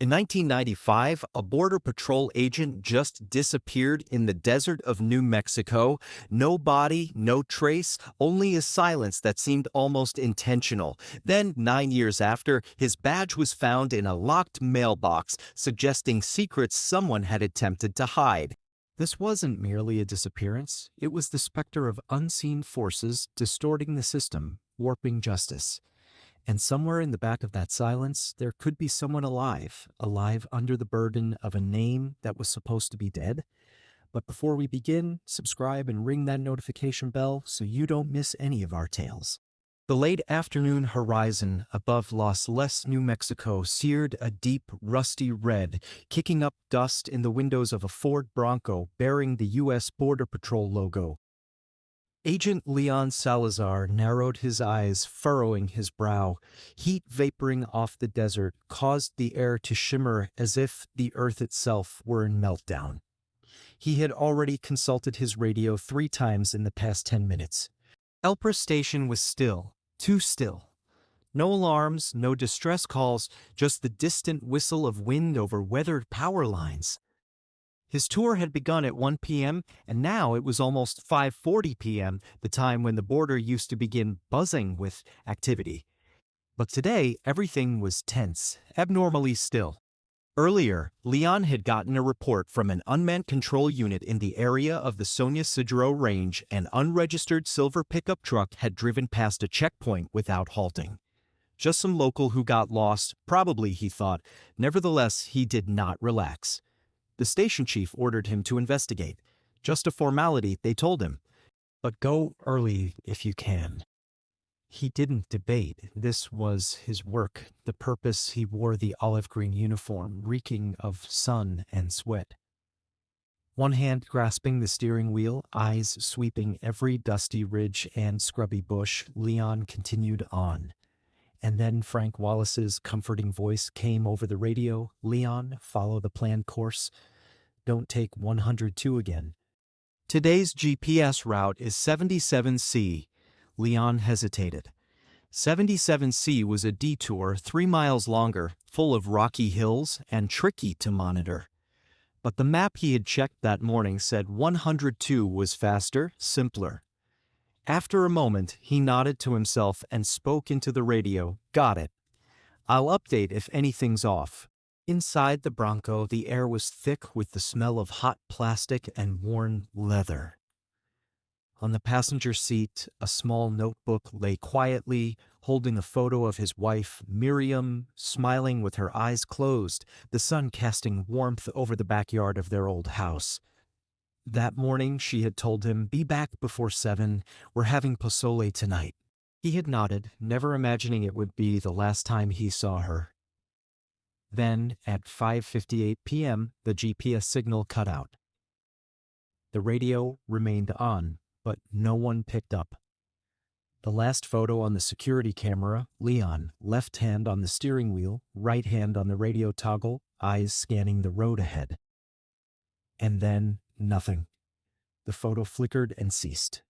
In 1995, a Border Patrol agent just disappeared in the desert of New Mexico. No body, no trace, only a silence that seemed almost intentional. Then, 9 years after, his badge was found in a locked mailbox, suggesting secrets someone had attempted to hide. This wasn't merely a disappearance, it was the specter of unseen forces distorting the system, warping justice. And somewhere in the back of that silence, there could be someone alive, alive under the burden of a name that was supposed to be dead. But before we begin, subscribe and ring that notification bell so you don't miss any of our tales. The late afternoon horizon above Los Les, New Mexico, seared a deep, rusty red, kicking up dust in the windows of a Ford Bronco bearing the U.S. Border Patrol logo. Agent Leon Salazar narrowed his eyes, furrowing his brow. Heat vaporing off the desert caused the air to shimmer as if the earth itself were in meltdown. He had already consulted his radio 3 times in the past 10 minutes. Elpra Station was still, too still. No alarms, no distress calls, just the distant whistle of wind over weathered power lines. His tour had begun at 1 p.m., and now it was almost 5:40 p.m., the time when the border used to begin buzzing with activity. But today, everything was tense, abnormally still. Earlier, Leon had gotten a report from an unmanned control unit in the area of the Sonia Sidro Range. An unregistered silver pickup truck had driven past a checkpoint without halting. Just some local who got lost, probably, he thought. Nevertheless, he did not relax. The station chief ordered him to investigate. Just a formality, they told him. But go early if you can. He didn't debate. This was his work, the purpose he wore the olive-green uniform, reeking of sun and sweat. One hand grasping the steering wheel, eyes sweeping every dusty ridge and scrubby bush, Leon continued on. And then Frank Wallace's comforting voice came over the radio. Leon, follow the planned course. Don't take 102 again. Today's GPS route is 77C. Leon hesitated. 77C was a detour 3 miles longer, full of rocky hills and tricky to monitor. But the map he had checked that morning said 102 was faster, simpler. After a moment, he nodded to himself and spoke into the radio. Got it. I'll update if anything's off. Inside the Bronco, the air was thick with the smell of hot plastic and worn leather. On the passenger seat, a small notebook lay quietly, holding a photo of his wife, Miriam, smiling with her eyes closed, the sun casting warmth over the backyard of their old house. That morning, she had told him, be back before 7, we're having pozole tonight. He had nodded, never imagining it would be the last time he saw her. Then, at 5:58 p.m., the GPS signal cut out. The radio remained on, but no one picked up. The last photo on the security camera, Leon, left hand on the steering wheel, right hand on the radio toggle, eyes scanning the road ahead. And then, nothing. The photo flickered and ceased.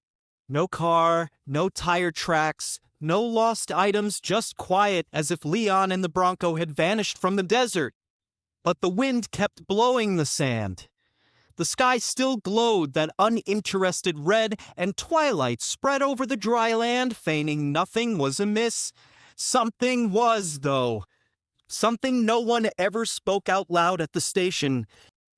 No car, no tire tracks, no lost items, just quiet as if Leon and the Bronco had vanished from the desert. But the wind kept blowing the sand. The sky still glowed that uninterested red, and twilight spread over the dry land, feigning nothing was amiss. Something was, though. Something no one ever spoke out loud at the station.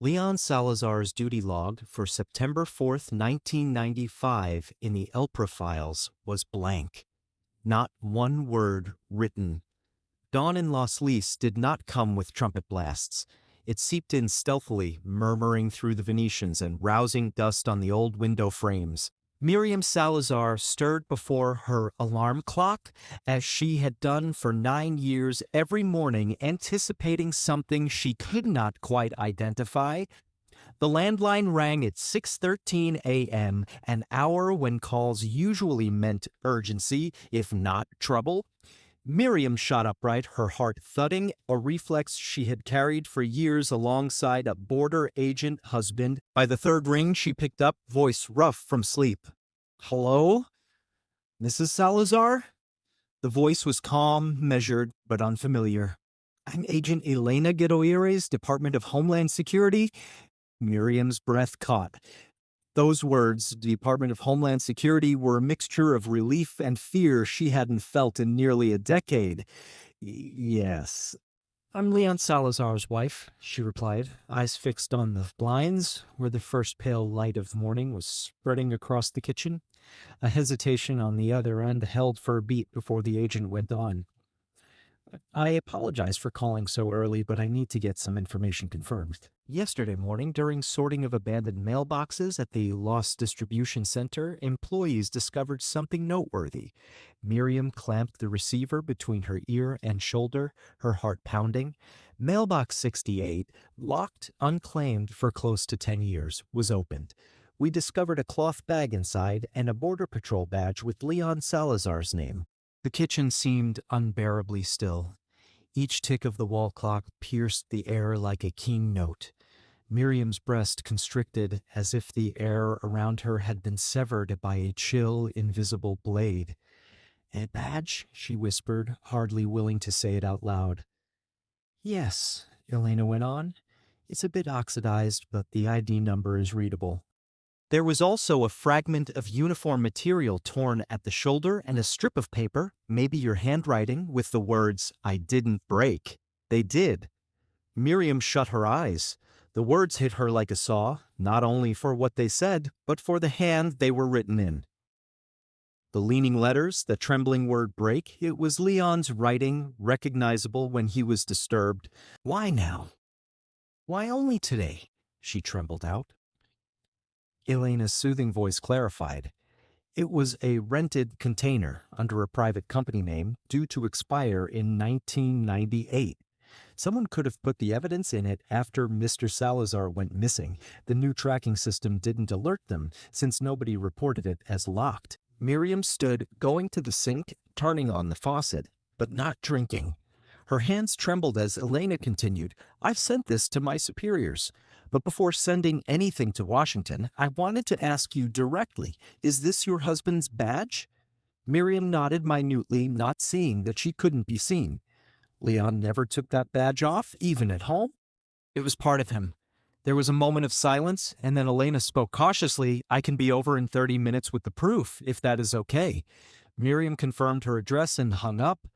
Leon Salazar's duty log for September 4th, 1995 in the Elpra files was blank. Not one word written. Dawn in Los Les did not come with trumpet blasts. It seeped in stealthily, murmuring through the Venetians and rousing dust on the old window frames. Miriam Salazar stirred before her alarm clock, as she had done for 9 years every morning, anticipating something she could not quite identify. The landline rang at 6:13 a.m., an hour when calls usually meant urgency, if not trouble. Miriam shot upright, her heart thudding, a reflex she had carried for years alongside a border agent husband. By the third ring she picked up, voice rough from sleep. Hello? Mrs. Salazar? The voice was calm, measured, but unfamiliar. I'm Agent Elena Guerrero, Department of Homeland Security. Miriam's breath caught. Those words, Department of Homeland Security, were a mixture of relief and fear she hadn't felt in nearly a decade. Yes. I'm Leon Salazar's wife, she replied, eyes fixed on the blinds, where the first pale light of morning was spreading across the kitchen. A hesitation on the other end held for a beat before the agent went on. I apologize for calling so early, but I need to get some information confirmed. Yesterday morning, during sorting of abandoned mailboxes at the Lost Distribution Center, employees discovered something noteworthy. Miriam clamped the receiver between her ear and shoulder, her heart pounding. Mailbox 68, locked unclaimed for close to 10 years, was opened. We discovered a cloth bag inside and a Border Patrol badge with Leon Salazar's name. The kitchen seemed unbearably still. Each tick of the wall clock pierced the air like a keen note. Miriam's breast constricted as if the air around her had been severed by a chill, invisible blade. "A badge?" she whispered, hardly willing to say it out loud. "Yes," Elena went on. "It's a bit oxidized, but the ID number is readable." There was also a fragment of uniform material torn at the shoulder and a strip of paper, maybe your handwriting, with the words, "I didn't break." They did. Miriam shut her eyes. The words hit her like a saw, not only for what they said, but for the hand they were written in. The leaning letters, the trembling word break, it was Leon's writing, recognizable when he was disturbed. "Why now? Why only today?" she trembled out. Elena's soothing voice clarified. It was a rented container under a private company name due to expire in 1998. Someone could have put the evidence in it after Mr. Salazar went missing. The new tracking system didn't alert them since nobody reported it as locked. Miriam stood, going to the sink, turning on the faucet, but not drinking. Her hands trembled as Elena continued, "I've sent this to my superiors. But before sending anything to Washington, I wanted to ask you directly, is this your husband's badge?" Miriam nodded minutely, not seeing that she couldn't be seen. "Leon never took that badge off, even at home?" "It was part of him." There was a moment of silence, and then Elena spoke cautiously, "I can be over in 30 minutes with the proof, if that is okay." Miriam confirmed her address and hung up.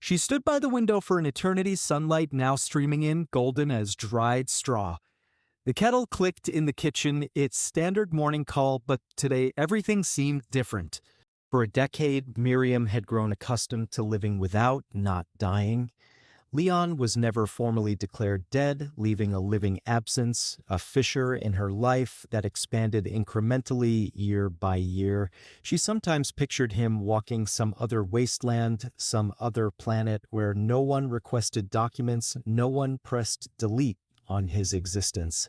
She stood by the window for an eternity, sunlight now streaming in, golden as dried straw. The kettle clicked in the kitchen, its standard morning call, but today everything seemed different. For a decade, Miriam had grown accustomed to living without, not dying. Leon was never formally declared dead, leaving a living absence, a fissure in her life that expanded incrementally year by year. She sometimes pictured him walking some other wasteland, some other planet where no one requested documents, no one pressed delete on his existence.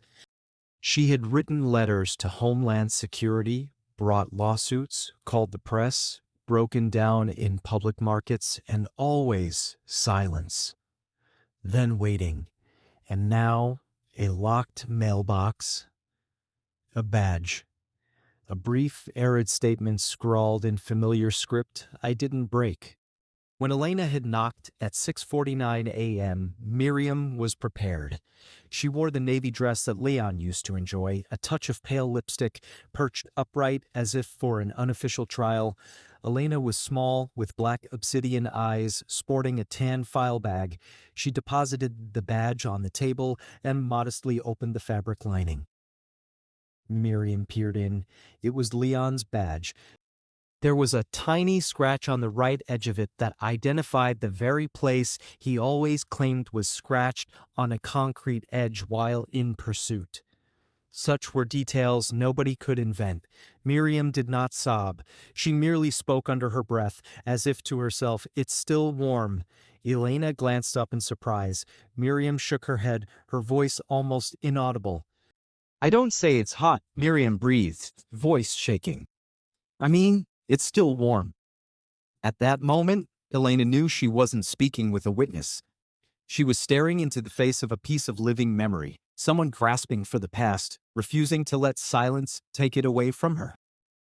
She had written letters to Homeland Security, brought lawsuits, called the press, broken down in public markets, and always silence. Then waiting, and now a locked mailbox, a badge, a brief, arid statement scrawled in familiar script, "I didn't break." When Elena had knocked at 6:49 a.m., Miriam was prepared. She wore the navy dress that Leon used to enjoy, a touch of pale lipstick, perched upright as if for an unofficial trial. Elena was small, with black obsidian eyes, sporting a tan file bag. She deposited the badge on the table and modestly opened the fabric lining. Miriam peered in. It was Leon's badge. There was a tiny scratch on the right edge of it that identified the very place he always claimed was scratched on a concrete edge while in pursuit. Such were details nobody could invent. Miriam did not sob. She merely spoke under her breath, as if to herself, "It's still warm." Elena glanced up in surprise. Miriam shook her head, her voice almost inaudible. "I don't say it's hot," Miriam breathed, voice shaking. "I mean, it's still warm." At that moment, Elena knew she wasn't speaking with a witness. She was staring into the face of a piece of living memory, someone grasping for the past, refusing to let silence take it away from her.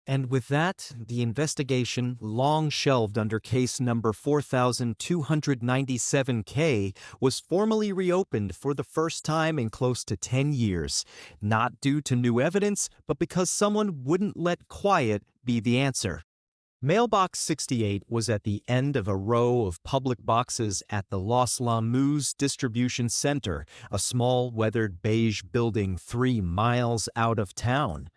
And with that, the investigation, long shelved under case number 4297K, was formally reopened for the first time in close to 10 years, not due to new evidence, but because someone wouldn't let quiet be the answer. Mailbox 68 was at the end of a row of public boxes at the Los Lamus Distribution Center, a small weathered beige building 3 miles out of town.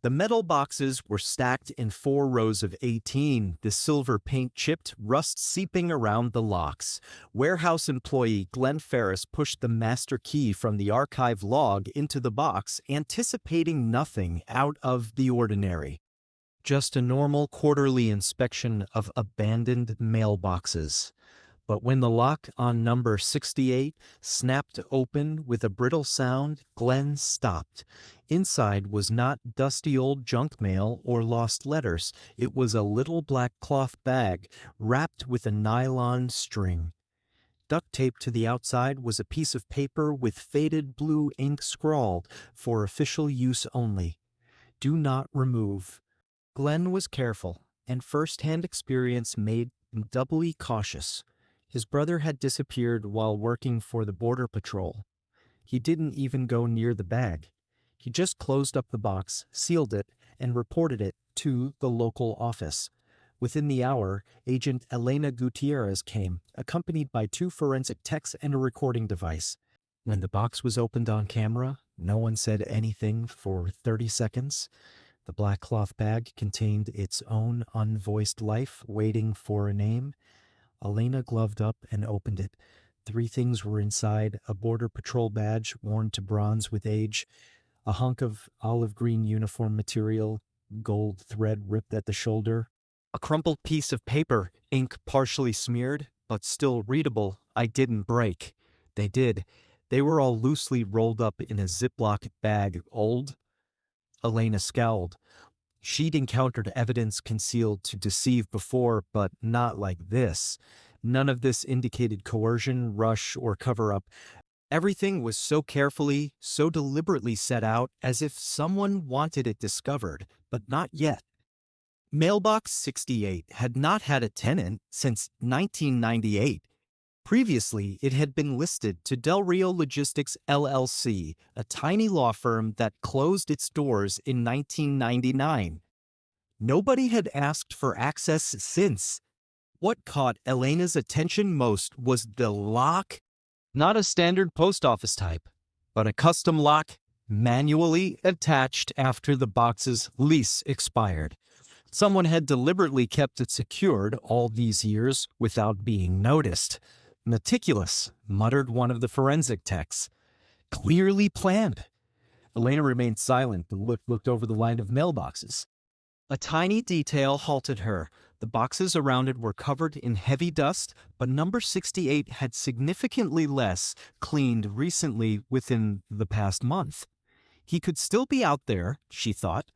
The metal boxes were stacked in 4 rows of 18, the silver paint chipped, rust seeping around the locks. Warehouse employee Glenn Ferris pushed the master key from the archive log into the box, anticipating nothing out of the ordinary. Just a normal quarterly inspection of abandoned mailboxes. But when the lock on number 68 snapped open with a brittle sound, Glenn stopped. Inside was not dusty old junk mail or lost letters. It was a little black cloth bag wrapped with a nylon string. Duct taped to the outside was a piece of paper with faded blue ink scrawled, "For official use only. Do not remove." Glenn was careful, and first-hand experience made him doubly cautious. His brother had disappeared while working for the Border Patrol. He didn't even go near the bag. He just closed up the box, sealed it, and reported it to the local office. Within the hour, Agent Elena Gutierrez came, accompanied by 2 forensic techs and a recording device. When the box was opened on camera, no one said anything for 30 seconds. The black cloth bag contained its own unvoiced life waiting for a name. Elena gloved up and opened it. 3 things were inside: a Border Patrol badge worn to bronze with age, a hunk of olive green uniform material, gold thread ripped at the shoulder, a crumpled piece of paper, ink partially smeared, but still readable. "I didn't break." They did. They were all loosely rolled up in a Ziploc bag. Old? Elena scowled. She'd encountered evidence concealed to deceive before, but not like this. None of this indicated coercion, rush, or cover-up. Everything was so carefully, so deliberately set out, as if someone wanted it discovered, but not yet. Mailbox 68 had not had a tenant since 1998. Previously, it had been listed to Del Rio Logistics LLC, a tiny law firm that closed its doors in 1999. Nobody had asked for access since. What caught Elena's attention most was the lock. Not a standard post office type, but a custom lock manually attached after the box's lease expired. Someone had deliberately kept it secured all these years without being noticed. "Meticulous," muttered one of the forensic techs. "Clearly planned." Elena remained silent and looked over the line of mailboxes. A tiny detail halted her. The boxes around it were covered in heavy dust, but number 68 had significantly less, cleaned recently within the past month. He could still be out there, she thought,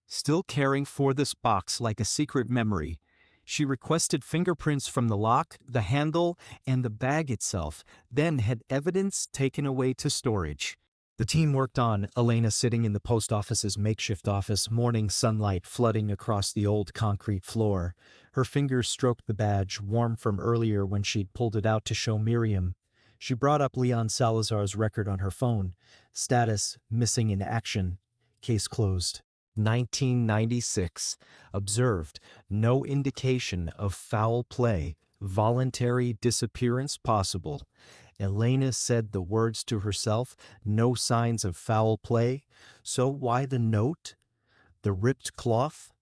still caring for this box like a secret memory. She requested fingerprints from the lock, the handle, and the bag itself, then had evidence taken away to storage. The team worked on, Elena sitting in the post office's makeshift office, morning sunlight flooding across the old concrete floor. Her fingers stroked the badge, warm from earlier when she'd pulled it out to show Miriam. She brought up Leon Salazar's record on her phone. Status: missing in action. Case closed. 1996. Observed. No indication of foul play. Voluntary disappearance possible. Elena said the words to herself. No signs of foul play. So why the note? The ripped cloth?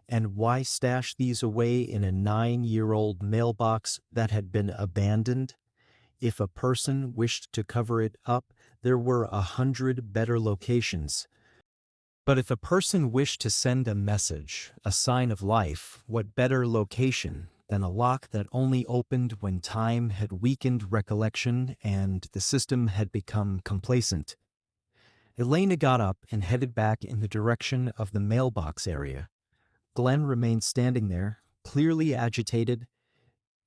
And why stash these away in a 9-year-old mailbox that had been abandoned? If a person wished to cover it up, there were 100 better locations. But if a person wished to send a message, a sign of life, what better location than a lock that only opened when time had weakened recollection and the system had become complacent? Elena got up and headed back in the direction of the mailbox area. Glenn remained standing there, clearly agitated.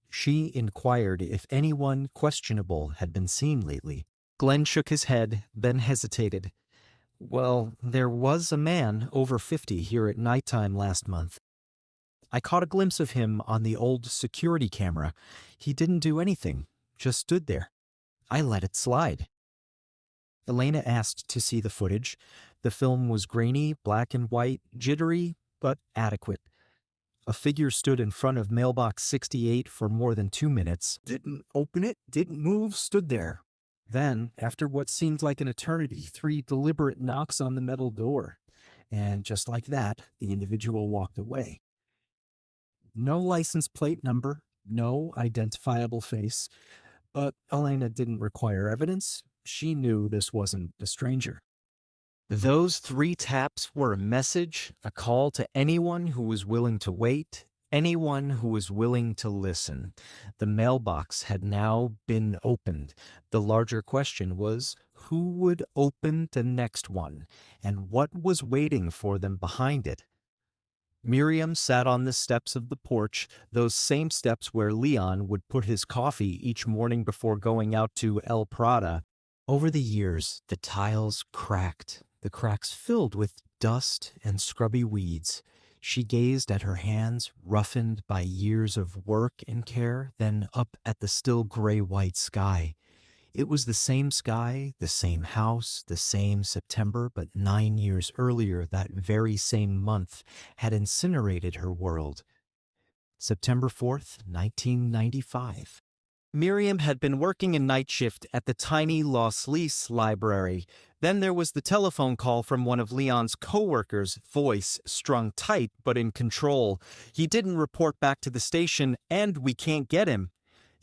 She inquired if anyone questionable had been seen lately. Glenn shook his head, then hesitated. Well, there was a man over 50 here at nighttime last month. I caught a glimpse of him on the old security camera. He didn't do anything, just stood there. I let it slide. Elena asked to see the footage. The film was grainy, black and white, jittery, but adequate. A figure stood in front of mailbox 68 for more than 2 minutes. Didn't open it, didn't move, stood there. Then, after what seemed like an eternity, 3 deliberate knocks on the metal door. And just like that, the individual walked away. No license plate number, no identifiable face, but Elena didn't require evidence. She knew this wasn't a stranger. Those 3 taps were a message, a call to anyone who was willing to wait, anyone who was willing to listen. The mailbox had now been opened. The larger question was, who would open the next one, and what was waiting for them behind it? Miriam sat on the steps of the porch, those same steps where Leon would put his coffee each morning before going out to El Prada. Over the years, the tiles cracked, the cracks filled with dust and scrubby weeds. She gazed at her hands, roughened by years of work and care, then up at the still gray-white sky. It was the same sky, the same house, the same September, but 9 years earlier, that very same month had incinerated her world. September 4th, 1995. Miriam had been working a night shift at the tiny Los Lis library. Then there was the telephone call from one of Leon's co-workers, voice strung tight but in control. He didn't report back to the station, and we can't get him.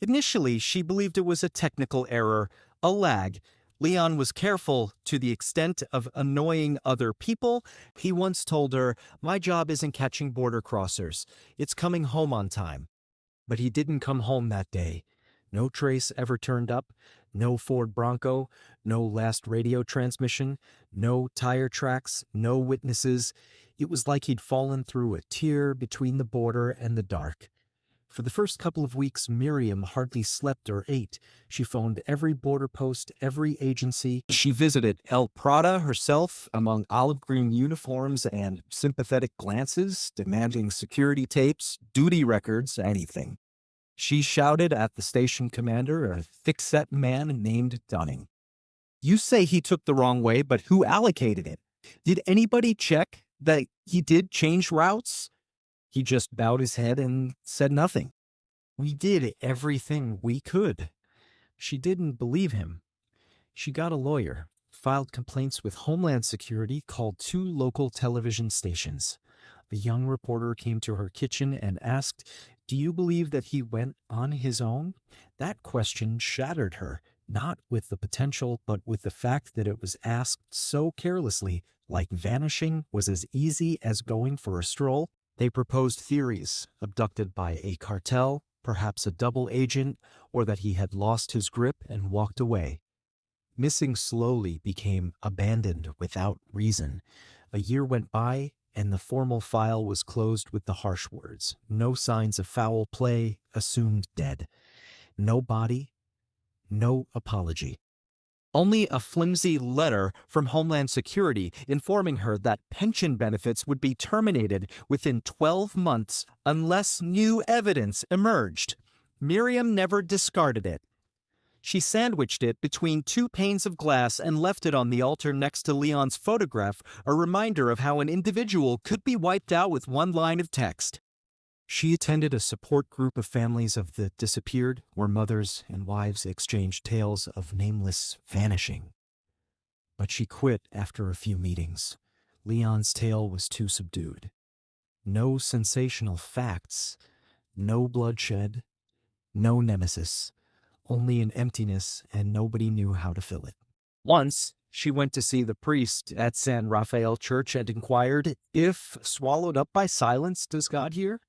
Initially, she believed it was a technical error, a lag. Leon was careful to the extent of annoying other people. He once told her, "My job isn't catching border crossers. It's coming home on time." But he didn't come home that day. No trace ever turned up, no Ford Bronco, no last radio transmission, no tire tracks, no witnesses. It was like he'd fallen through a tier between the border and the dark. For the first couple of weeks, Miriam hardly slept or ate. She phoned every border post, every agency. She visited El Prada herself among olive green uniforms and sympathetic glances, demanding security tapes, duty records, anything. She shouted at the station commander, a thick-set man named Dunning. "You say he took the wrong way, but who allocated it? Did anybody check that he did change routes?" He just bowed his head and said nothing. "We did everything we could." She didn't believe him. She got a lawyer, filed complaints with Homeland Security, called 2 local television stations. A young reporter came to her kitchen and asked, "Do you believe that he went on his own?" That question shattered her, not with the potential, but with the fact that it was asked so carelessly, like vanishing was as easy as going for a stroll. They proposed theories: abducted by a cartel, perhaps a double agent, or that he had lost his grip and walked away. Missing slowly became abandoned without reason. A year went by, and the formal file was closed with the harsh words: "No signs of foul play, assumed dead." No body, no apology. Only a flimsy letter from Homeland Security informing her that pension benefits would be terminated within 12 months unless new evidence emerged. Miriam never discarded it. She sandwiched it between 2 panes of glass and left it on the altar next to Leon's photograph, a reminder of how an individual could be wiped out with 1 line of text. She attended a support group of families of the disappeared, where mothers and wives exchanged tales of nameless vanishing. But she quit after a few meetings. Leon's tale was too subdued. No sensational facts, no bloodshed, no nemesis, only an emptiness, and nobody knew how to fill it. Once, she went to see the priest at San Rafael Church and inquired, "If swallowed up by silence, does God hear?"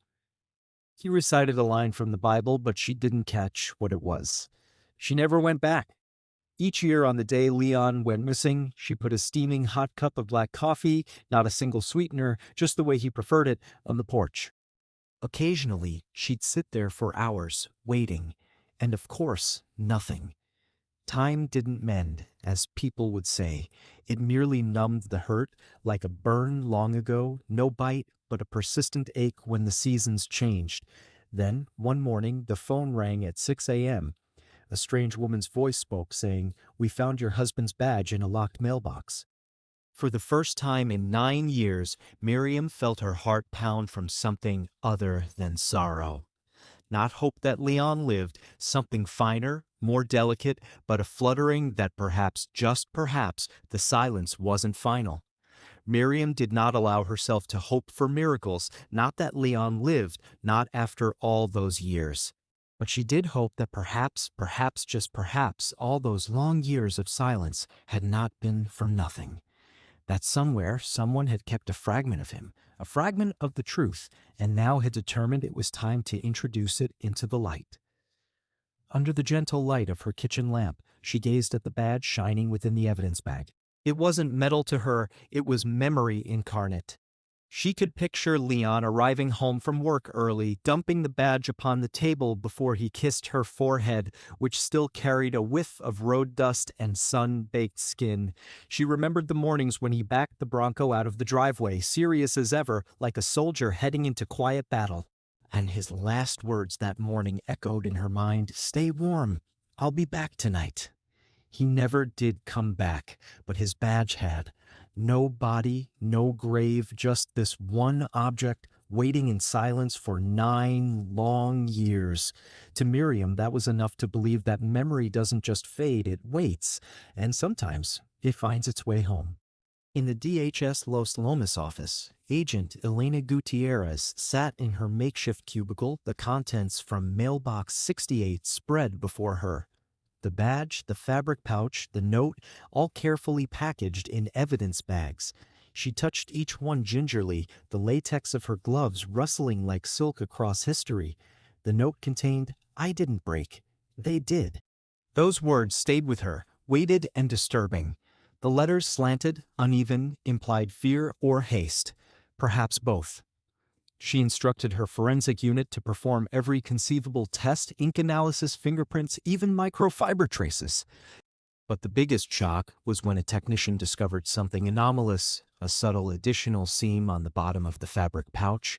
He recited a line from the Bible, but she didn't catch what it was. She never went back. Each year on the day Leon went missing, she put a steaming hot cup of black coffee, not a single sweetener, just the way he preferred it, on the porch. Occasionally, she'd sit there for hours, waiting, and of course, nothing. Time didn't mend, as people would say. It merely numbed the hurt, like a burn long ago, no bite, but a persistent ache when the seasons changed. Then, one morning, the phone rang at 6 a.m. A strange woman's voice spoke, saying, "We found your husband's badge in a locked mailbox." For the first time in 9 years, Miriam felt her heart pound from something other than sorrow. Not hope that Leon lived, something finer, more delicate, but a fluttering that perhaps, just perhaps, the silence wasn't final. Miriam did not allow herself to hope for miracles, not that Leon lived, not after all those years. But she did hope that perhaps, just perhaps, all those long years of silence had not been for nothing. That somewhere someone had kept a fragment of him, a fragment of the truth, and now had determined it was time to introduce it into the light. Under the gentle light of her kitchen lamp, she gazed at the badge shining within the evidence bag. It wasn't metal to her, it was memory incarnate. She could picture Leon arriving home from work early, dumping the badge upon the table before he kissed her forehead, which still carried a whiff of road dust and sun-baked skin. She remembered the mornings when he backed the Bronco out of the driveway, serious as ever, like a soldier heading into quiet battle. And his last words that morning echoed in her mind, "Stay warm. I'll be back tonight." He never did come back, but his badge had. No body, no grave, just this one object waiting in silence for 9 long years. To Miriam, that was enough to believe that memory doesn't just fade, it waits, and sometimes it finds its way home. In the DHS Los Lomas office, Agent Elena Gutierrez sat in her makeshift cubicle, the contents from mailbox 68 spread before her. The badge, the fabric pouch, the note, all carefully packaged in evidence bags. She touched each one gingerly, the latex of her gloves rustling like silk across history. The note contained, "I didn't break. They did." Those words stayed with her, weighted and disturbing. The letters slanted, uneven, implied fear or haste, perhaps both. She instructed her forensic unit to perform every conceivable test, ink analysis, fingerprints, even microfiber traces. But the biggest shock was when a technician discovered something anomalous, a subtle additional seam on the bottom of the fabric pouch.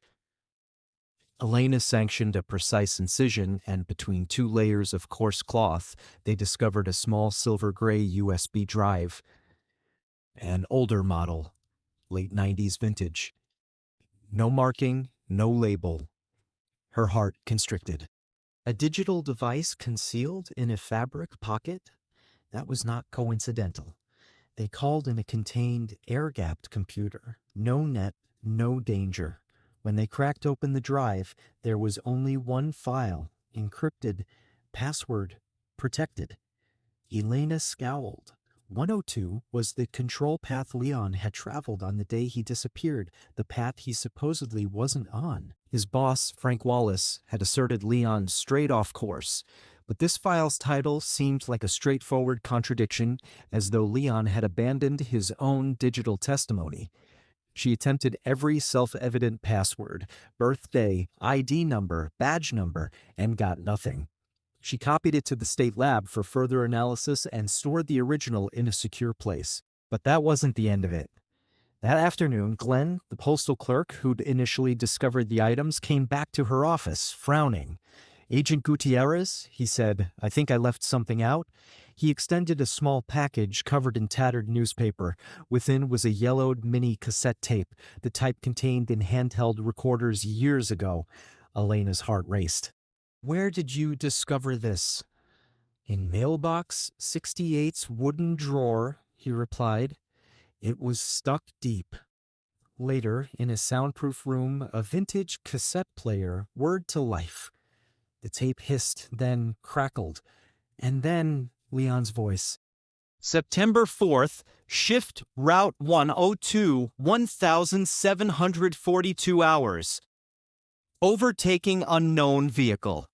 Elena sanctioned a precise incision, and between 2 layers of coarse cloth, they discovered a small silver-gray USB drive. An older model, late 90s vintage. No marking, no label. Her heart constricted. A digital device concealed in a fabric pocket? That was not coincidental. They called in a contained, air-gapped computer. No net, no danger. When they cracked open the drive, there was only one file, encrypted, password protected. Elena scowled. 102 was the control path Leon had traveled on the day he disappeared, the path he supposedly wasn't on. His boss, Frank Wallace, had asserted Leon strayed off course, but this file's title seemed like a straightforward contradiction, as though Leon had abandoned his own digital testimony. She attempted every self-evident password, birthday, ID number, badge number, and got nothing. She copied it to the state lab for further analysis and stored the original in a secure place. But that wasn't the end of it. That afternoon, Glenn, the postal clerk who'd initially discovered the items, came back to her office, frowning. "Agent Gutierrez," he said, "I think I left something out." He extended a small package covered in tattered newspaper. Within was a yellowed mini cassette tape, the type contained in handheld recorders years ago. Elena's heart raced. "Where did you discover this?" "In mailbox 68's wooden drawer," he replied. "It was stuck deep." Later, in a soundproof room, a vintage cassette player whirred to life. The tape hissed, then crackled. And then Leon's voice. "September 4th, shift Route 102, 1,742 hours. Overtaking unknown vehicle.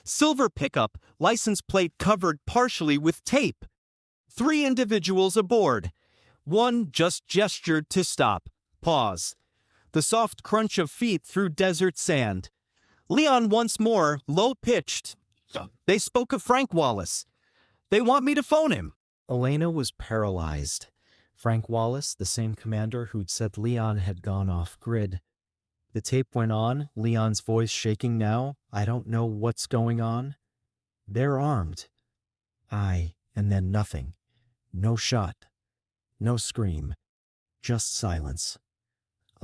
Silver pickup, license plate covered partially with tape. 3 individuals aboard. One just gestured to stop. Pause. The soft crunch of feet through desert sand. Leon once more, low-pitched. They spoke of Frank Wallace. They want me to phone him. Elena was paralyzed. Frank Wallace, the same commander who'd said Leon had gone off-grid. The tape went on, Leon's voice shaking now. I don't know what's going on. They're armed. And then nothing. No shot. No scream. Just silence.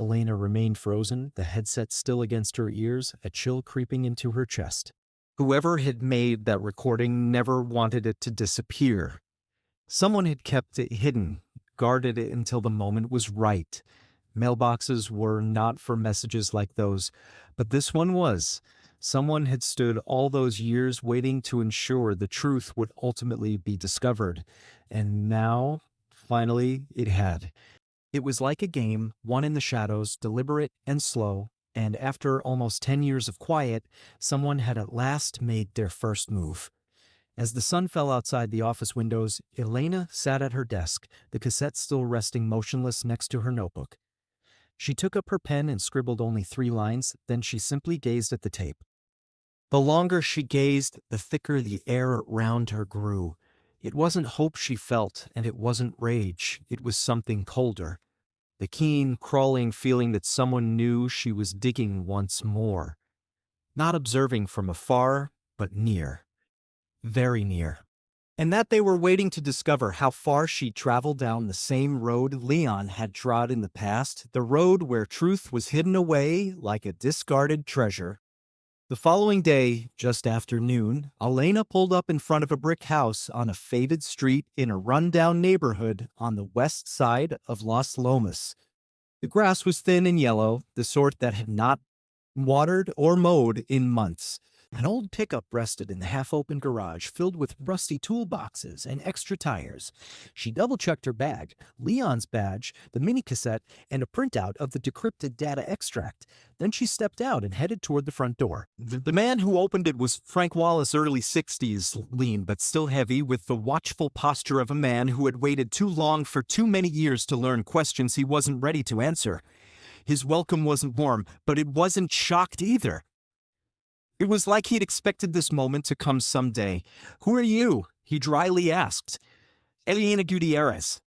Elena remained frozen, the headset still against her ears, a chill creeping into her chest. Whoever had made that recording never wanted it to disappear. Someone had kept it hidden, guarded it until the moment was right. Mailboxes were not for messages like those, but this one was. Someone had stood all those years waiting to ensure the truth would ultimately be discovered. And now, finally, it had. It was like a game, won in the shadows, deliberate and slow, and after almost 10 years of quiet, someone had at last made their first move. As the sun fell outside the office windows, Elena sat at her desk, the cassette still resting motionless next to her notebook. She took up her pen and scribbled only 3 lines, then she simply gazed at the tape. The longer she gazed, the thicker the air around her grew. It wasn't hope she felt, and it wasn't rage. It was something colder. The keen, crawling feeling that someone knew she was digging once more. Not observing from afar, but near. Very near. And that they were waiting to discover how far she'd traveled down the same road Leon had trod in the past, the road where truth was hidden away like a discarded treasure. The following day, just after noon, Elena pulled up in front of a brick house on a faded street in a rundown neighborhood on the west side of Las Lomas. The grass was thin and yellow, the sort that had not watered or mowed in months. An old pickup rested in the half-open garage filled with rusty toolboxes and extra tires. She double-checked her bag, Leon's badge, the mini-cassette, and a printout of the decrypted data extract. Then she stepped out and headed toward the front door. The man who opened it was Frank Wallace, early 60s, lean but still heavy, with the watchful posture of a man who had waited too long for too many years to learn questions he wasn't ready to answer. His welcome wasn't warm, but it wasn't shocked either. It was like he'd expected this moment to come someday. "Who are you?" he dryly asked. "Elena Gutierrez."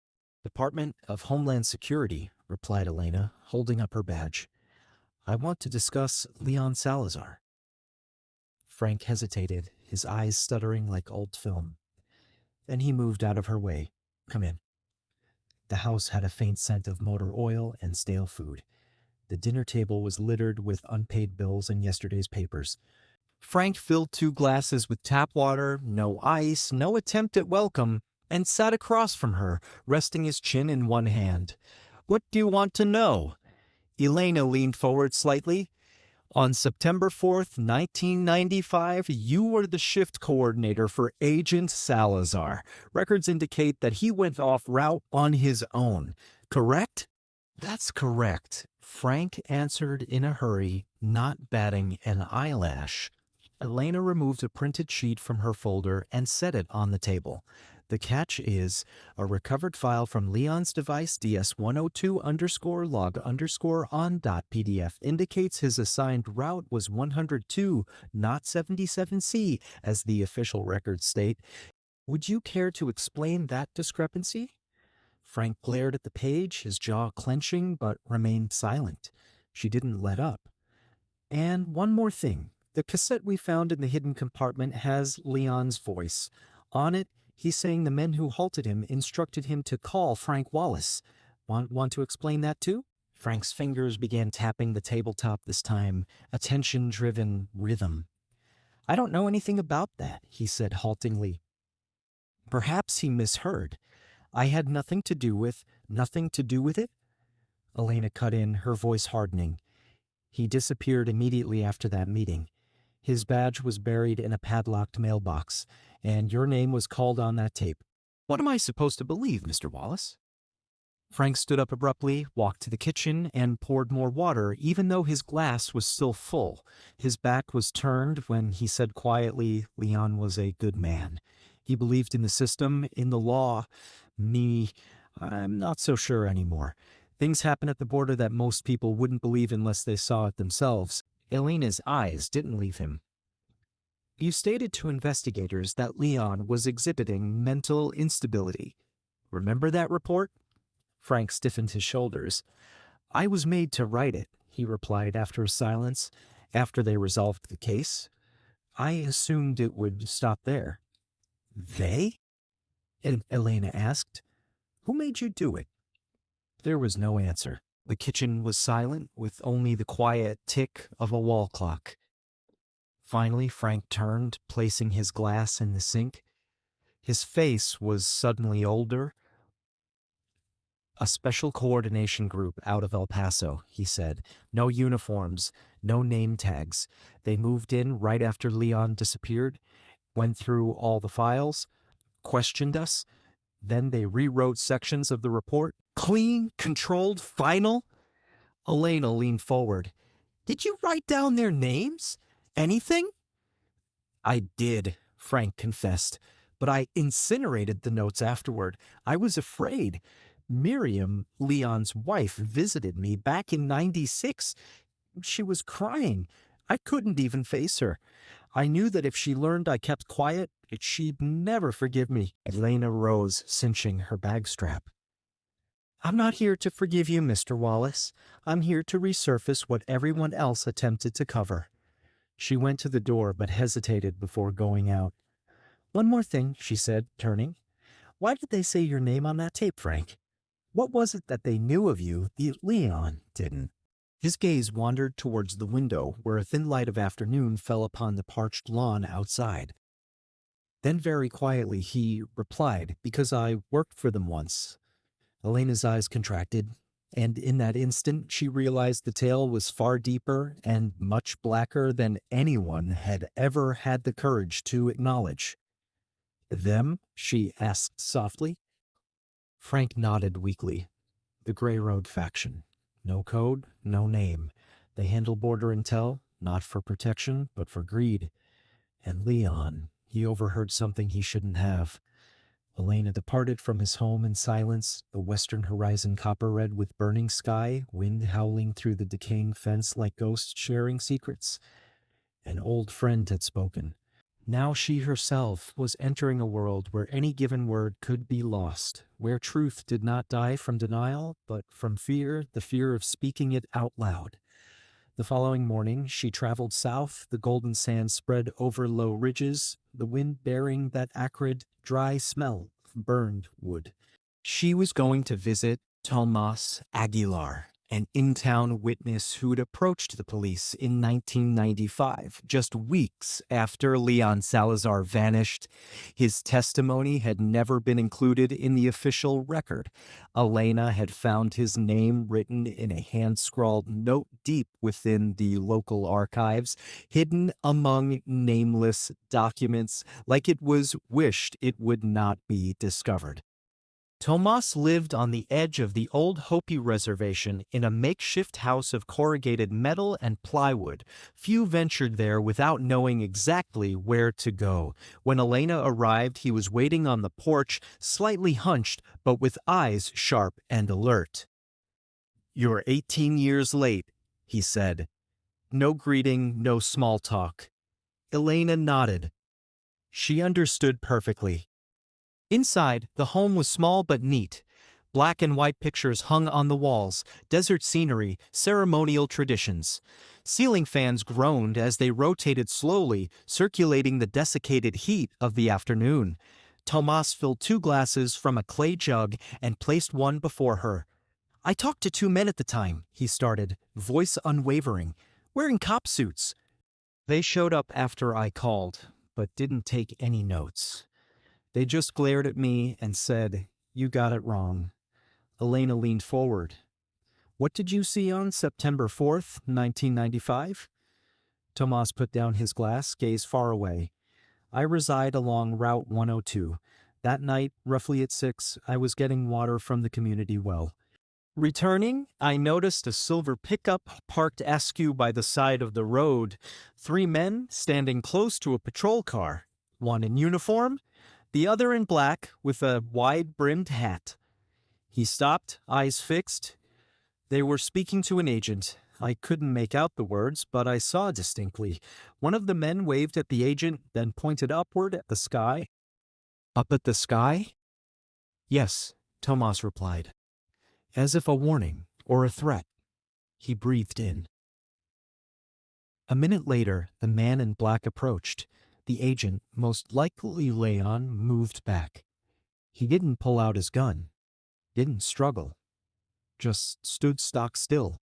"Department of Homeland Security," replied Elena, holding up her badge. "I want to discuss Leon Salazar." Frank hesitated, his eyes stuttering like old film. Then he moved out of her way. "Come in." The house had a faint scent of motor oil and stale food. The dinner table was littered with unpaid bills and yesterday's papers. Frank filled 2 glasses with tap water, no ice, no attempt at welcome, and sat across from her, resting his chin in one hand. "What do you want to know?" Elena leaned forward slightly. "On September 4th, 1995, you were the shift coordinator for Agent Salazar. Records indicate that he went off route on his own. Correct?" "That's correct," Frank answered in a hurry, not batting an eyelash. Elena removed a printed sheet from her folder and set it on the table. "The catch is, a recovered file from Leon's device DS102_log_on.pdf indicates his assigned route was 102, not 77C, as the official records state. Would you care to explain that discrepancy?" Frank glared at the page, his jaw clenching, but remained silent. She didn't let up. "And one more thing. The cassette we found in the hidden compartment has Leon's voice. On it, he's saying the men who halted him instructed him to call Frank Wallace. Want to explain that too?" Frank's fingers began tapping the tabletop this time, a tension-driven rhythm. "I don't know anything about that," he said haltingly. Perhaps he misheard. "I had nothing to do with it?" Elena cut in, her voice hardening. "He disappeared immediately after that meeting. His badge was buried in a padlocked mailbox, and your name was called on that tape. What am I supposed to believe, Mr. Wallace?" Frank stood up abruptly, walked to the kitchen, and poured more water, even though his glass was still full. His back was turned when he said quietly, "Leon was a good man. He believed in the system, in the law. I'm not so sure anymore. Things happen at the border that most people wouldn't believe unless they saw it themselves." Elena's eyes didn't leave him. You stated to investigators that Leon was exhibiting mental instability. Remember that report? Frank stiffened his shoulders. I was made to write it, he replied after a silence, after they resolved the case. I assumed it would stop there. They? Elena asked. Who made you do it? There was no answer. The kitchen was silent, with only the quiet tick of a wall clock. Finally, Frank turned, placing his glass in the sink. His face was suddenly older. A special coordination group out of El Paso, he said. No uniforms, no name tags. They moved in right after Leon disappeared, went through all the files, questioned us. Then they rewrote sections of the report. Clean, controlled, final? Elena leaned forward. Did you write down their names? Anything? I did, Frank confessed, but I incinerated the notes afterward. I was afraid. Miriam, Leon's wife, visited me back in '96. She was crying. I couldn't even face her. I knew that if she learned I kept quiet, she'd never forgive me. Elena rose, cinching her bag strap. I'm not here to forgive you, Mr. Wallace. I'm here to resurface what everyone else attempted to cover. She went to the door but hesitated before going out. One more thing, she said, turning. Why did they say your name on that tape, Frank? What was it that they knew of you that Leon didn't? His gaze wandered towards the window where a thin light of afternoon fell upon the parched lawn outside. Then very quietly he replied, because I worked for them once. Elena's eyes contracted, and in that instant she realized the tale was far deeper and much blacker than anyone had ever had the courage to acknowledge. Them? She asked softly. Frank nodded weakly. The Grey Road faction. No code, no name. They handle border intel, not for protection, but for greed. And Leon, he overheard something he shouldn't have. Elena departed from his home in silence, the western horizon copper-red with burning sky, wind howling through the decaying fence like ghosts sharing secrets. An old friend had spoken. Now she herself was entering a world where any given word could be lost, where truth did not die from denial, but from fear, the fear of speaking it out loud. The following morning, she traveled south, the golden sand spread over low ridges, the wind bearing that acrid, dry smell of burned wood. She was going to visit Tomas Aguilar, an in-town witness who'd approached the police in 1995, just weeks after Leon Salazar vanished. His testimony had never been included in the official record. Elena had found his name written in a hand-scrawled note deep within the local archives, hidden among nameless documents, like it was wished it would not be discovered. Tomas lived on the edge of the old Hopi Reservation in a makeshift house of corrugated metal and plywood. Few ventured there without knowing exactly where to go. When Elena arrived, he was waiting on the porch, slightly hunched, but with eyes sharp and alert. "You're 18 years late," he said. No greeting, no small talk. Elena nodded. She understood perfectly. Inside, the home was small but neat. Black and white pictures hung on the walls, desert scenery, ceremonial traditions. Ceiling fans groaned as they rotated slowly, circulating the desiccated heat of the afternoon. Tomas filled 2 glasses from a clay jug and placed one before her. I talked to 2 men at the time, he started, voice unwavering, wearing cop suits. They showed up after I called, but didn't take any notes. They just glared at me and said, "You got it wrong." Elena leaned forward. "What did you see on September 4th, 1995? Tomas put down his glass, gaze far away. "I reside along Route 102. That night, roughly at 6, I was getting water from the community well. Returning, I noticed a silver pickup parked askew by the side of the road. 3 men standing close to a patrol car, one in uniform, the other in black with a wide-brimmed hat." He stopped, eyes fixed. They were speaking to an agent. I couldn't make out the words, but I saw distinctly. One of the men waved at the agent, then pointed upward at the sky. Up at the sky? Yes, Tomas replied, as if a warning or a threat. He breathed in. A minute later, the man in black approached. The agent, most likely Leon, moved back. He didn't pull out his gun, didn't struggle, just stood stock still.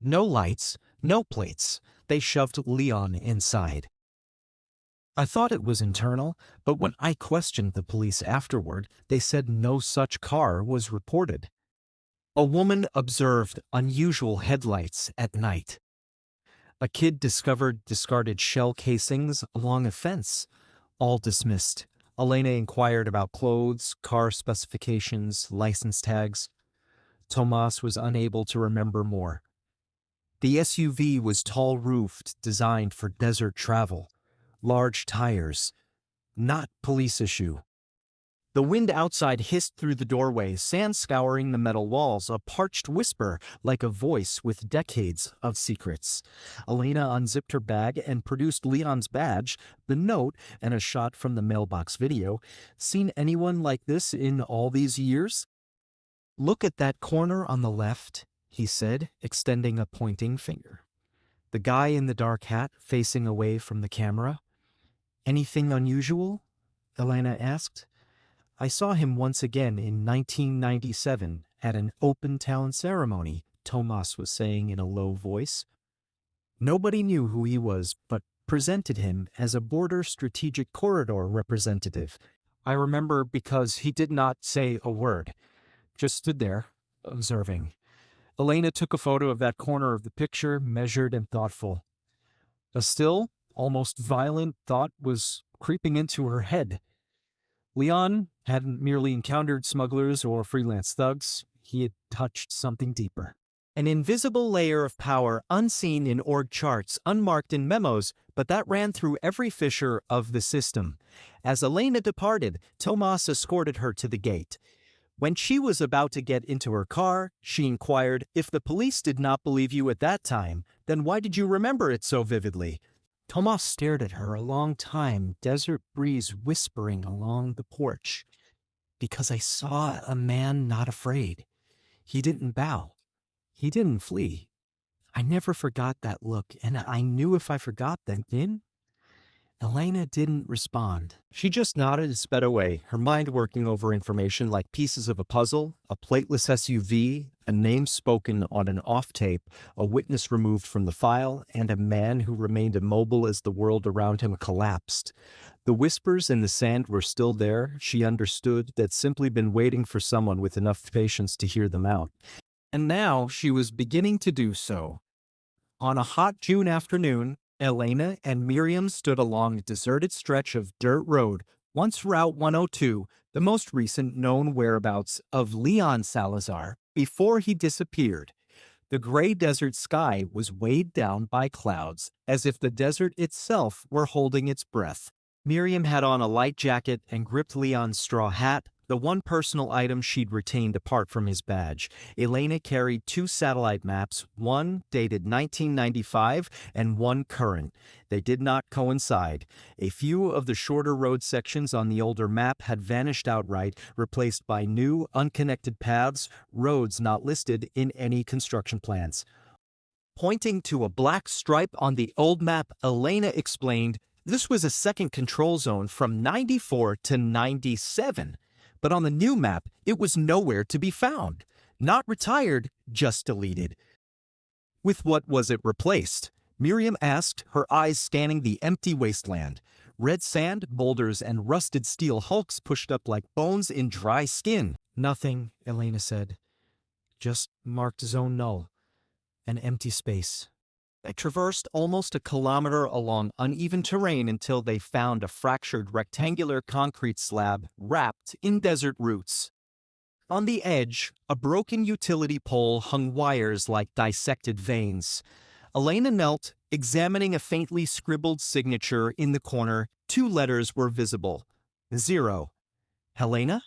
No lights, no plates. They shoved Leon inside. I thought it was internal, but when I questioned the police afterward, they said no such car was reported. A woman observed unusual headlights at night. A kid discovered discarded shell casings along a fence. All dismissed. Elena inquired about clothes, car specifications, license tags. Tomas was unable to remember more. The SUV was tall-roofed, designed for desert travel. Large tires. Not police issue. The wind outside hissed through the doorway, sand scouring the metal walls, a parched whisper like a voice with decades of secrets. Elena unzipped her bag and produced Leon's badge, the note, and a shot from the mailbox video. Seen anyone like this in all these years? Look at that corner on the left, he said, extending a pointing finger. The guy in the dark hat facing away from the camera. Anything unusual? Elena asked. I saw him once again in 1997 at an open town ceremony, Tomas was saying in a low voice. Nobody knew who he was, but presented him as a border strategic corridor representative. I remember because he did not say a word, just stood there, observing. Elena took a photo of that corner of the picture, measured and thoughtful. A still, almost violent thought was creeping into her head. Leon hadn't merely encountered smugglers or freelance thugs, he had touched something deeper. An invisible layer of power unseen in org charts, unmarked in memos, but that ran through every fissure of the system. As Elena departed, Tomas escorted her to the gate. When she was about to get into her car, she inquired, if the police did not believe you at that time, then why did you remember it so vividly? Tomas stared at her a long time, desert breeze whispering along the porch. Because I saw a man not afraid. He didn't bow. He didn't flee. I never forgot that look, and I knew if I forgot then, Elena didn't respond. She just nodded and sped away, her mind working over information like pieces of a puzzle, a plateless SUV, a name spoken on an off-tape, a witness removed from the file, and a man who remained immobile as the world around him collapsed. The whispers in the sand were still there. She understood they'd simply been waiting for someone with enough patience to hear them out. And now she was beginning to do so. On a hot June afternoon, Elena and Miriam stood along a deserted stretch of dirt road, once Route 102, the most recent known whereabouts of Leon Salazar, before he disappeared. The gray desert sky was weighed down by clouds, as if the desert itself were holding its breath. Miriam had on a light jacket and gripped Leon's straw hat, the one personal item she'd retained apart from his badge. Elena carried 2 satellite maps, one dated 1995 and one current. They did not coincide. A few of the shorter road sections on the older map had vanished outright, replaced by new, unconnected paths, roads not listed in any construction plans. Pointing to a black stripe on the old map, Elena explained, this was a second control zone from 94 to 97. But on the new map, it was nowhere to be found. Not retired, just deleted. With what was it replaced? Miriam asked, her eyes scanning the empty wasteland. Red sand, boulders, and rusted steel hulks pushed up like bones in dry skin. Nothing, Elena said. Just marked zone null. An empty space. They traversed almost a kilometer along uneven terrain until they found a fractured rectangular concrete slab wrapped in desert roots. On the edge, a broken utility pole hung wires like dissected veins. Elena knelt, examining a faintly scribbled signature in the corner. 2 letters were visible. 0. Helena?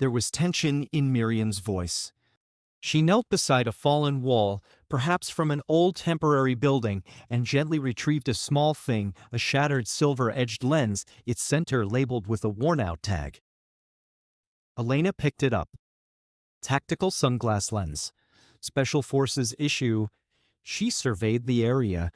There was tension in Miriam's voice. She knelt beside a fallen wall, perhaps from an old temporary building, and gently retrieved a small thing, a shattered silver-edged lens, its center labeled with a worn-out tag. Elena picked it up. Tactical sunglass lens. Special Forces issue. She surveyed the area.